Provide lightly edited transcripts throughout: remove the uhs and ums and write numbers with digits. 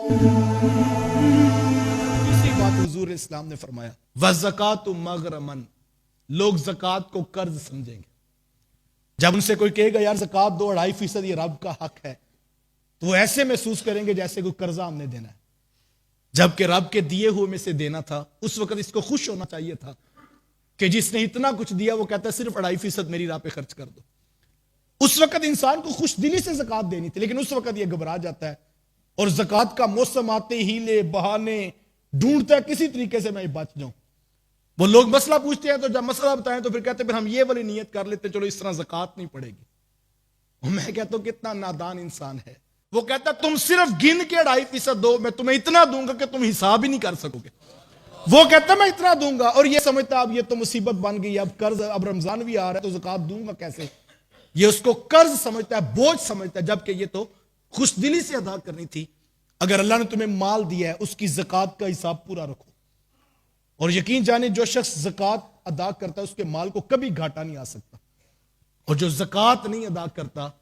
इसी बात हुजूर इस्लाम ने फरमाया, वज़कातु मग़रमन, लोग ज़कात को कर्ज समझेंगे। जब उनसे कोई कहेगा यार ज़कात दो 2.5% ये रब का हक है, तो वो ऐसे महसूस करेंगे जैसे कोई कर्जा हमने देना है, जबकि रब के दिए हुए में से देना था। उस वक्त इसको खुश होना चाहिए था कि जिसने इतना कुछ दिया वो कहता है सिर्फ 2.5% मेरी राह पे खर्च कर दो। उस वक्त इंसान को खुश दिली से ज़कात देनी थी, लेकिन उस वक्त ये घबरा जाता है और ज़कात का मौसम आते हीले बहाने ढूंढता है किसी तरीके से मैं बच जाऊं। वो लोग मसला पूछते हैं तो जब मसला बताएं तो फिर कहते हैं फिर हम ये वाली नियत कर लेते, चलो इस तरह ज़कात नहीं पड़ेगी। और मैं कहता हूं कितना नादान इंसान है। वो कहता है तुम सिर्फ गिन के 2.5% दो, मैं तुम्हें इतना दूंगा कि तुम हिसाब ही नहीं कर सकोगे। वो कहता मैं इतना दूंगा और ये समझता अब ये तो मुसीबत बन गई, अब कर्ज, अब रमजान भी आ रहा है तो ज़कात दूंगा कैसे। ये उसको कर्ज समझता है, बोझ समझता है, जबकि ये तो खुशदिली से अदा करनी थी। अगर अल्लाह ने तुम्हें माल दिया है उसकी ज़कात का हिसाब पूरा रखो, और यकीन जाने जो शख्स ज़कात अदा करता है उसके माल को कभी घाटा नहीं आ सकता, और जो ज़कात नहीं अदा करता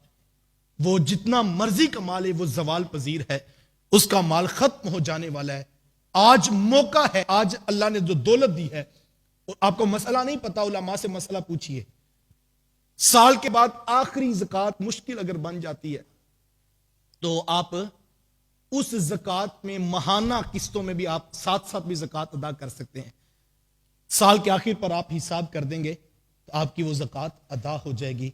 वो जितना मर्जी का माल है वो ज़वाल पजीर है, उसका माल खत्म हो जाने वाला है। आज मौका है, आज अल्लाह ने जो दौलत दी है, आपको मसला नहीं पता, उलमा से मसला पूछिए। साल के बाद आखिरी ज़कात मुश्किल अगर बन जाती है तो आप उस ज़कात में महाना किस्तों में भी आप साथ साथ भी ज़कात अदा कर सकते हैं। साल के आखिर पर आप हिसाब कर देंगे तो आपकी वो ज़कात अदा हो जाएगी।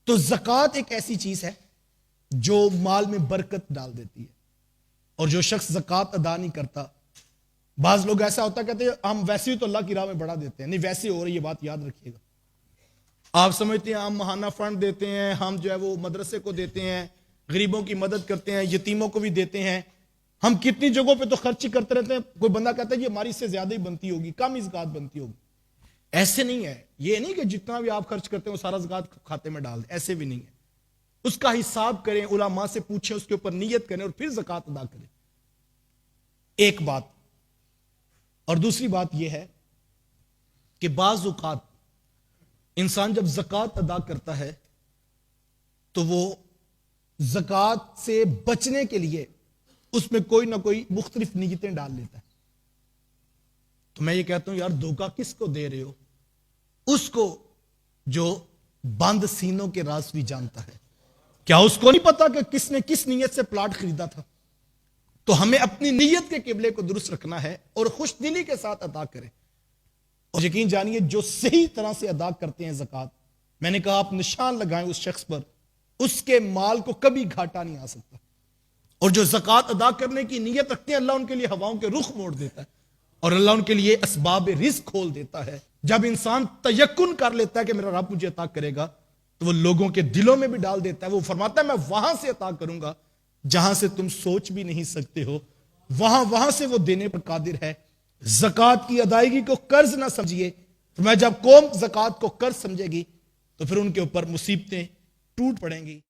तो ज़कात एक ऐसी चीज है जो माल में बरकत डाल देती है, और जो शख्स ज़कात अदा नहीं करता, बाज लोग ऐसा होता कहते हैं हम वैसे ही तो अल्लाह की राह में बढ़ा देते हैं, नहीं वैसे हो रही है, बात याद रखिएगा। आप समझते हैं हम महाना फंड देते हैं, हम जो है वो मदरसे को देते हैं, गरीबों की मदद करते हैं, यतीमों को भी देते हैं, हम कितनी जगहों पे तो खर्च ही करते रहते हैं। कोई बंदा कहता है ये हमारी इससे ज्यादा ही बनती होगी, कम ही ज़कात बनती होगी। ऐसे नहीं है, ये नहीं कि जितना भी आप खर्च करते हो सारा ज़कात खाते में डाल दे, ऐसे भी नहीं है। उसका हिसाब करें, उलमा से पूछें, उसके ऊपर नियत करें और फिर ज़कात अदा करें। एक बात। और दूसरी बात यह है कि बाज़ औक़ात इंसान जब ज़कात अदा करता है तो वो ज़कात से बचने के लिए उसमें कोई ना कोई मुख्तलिफ नीयतें डाल लेता है। तो मैं ये कहता हूं यार धोखा किसको दे रहे हो? उसको जो बंद सीनों के राज भी जानता है। क्या उसको नहीं पता कि किसने किस नीयत से प्लाट खरीदा था? तो हमें अपनी नीयत के किबले को दुरुस्त रखना है और खुशदिली के साथ अदा करें। और यकीन जानिए जो सही तरह से अदा करते हैं ज़कात, मैंने कहा आप निशान लगाएं उस शख्स पर, उसके माल को कभी घाटा नहीं आ सकता। और जो ज़कात अदा करने की नीयत रखते हैं अल्लाह उनके लिए हवाओं के रुख मोड़ देता है और अल्लाह उनके लिए असबाब रिज़्क़ खोल देता है। जब इंसान तयक्कुन कर लेता है कि मेरा रब मुझे अता करेगा, तो वो लोगों के दिलों में भी डाल देता है। वो फरमाता है मैं वहां से अता करूंगा जहां से तुम सोच भी नहीं सकते हो, वहां से वो देने पर कादिर है। ज़कात की अदायगी को कर्ज ना समझिए। मैं जब कौम ज़कात को कर्ज समझेगी तो फिर उनके ऊपर मुसीबतें टूट पड़ेंगी।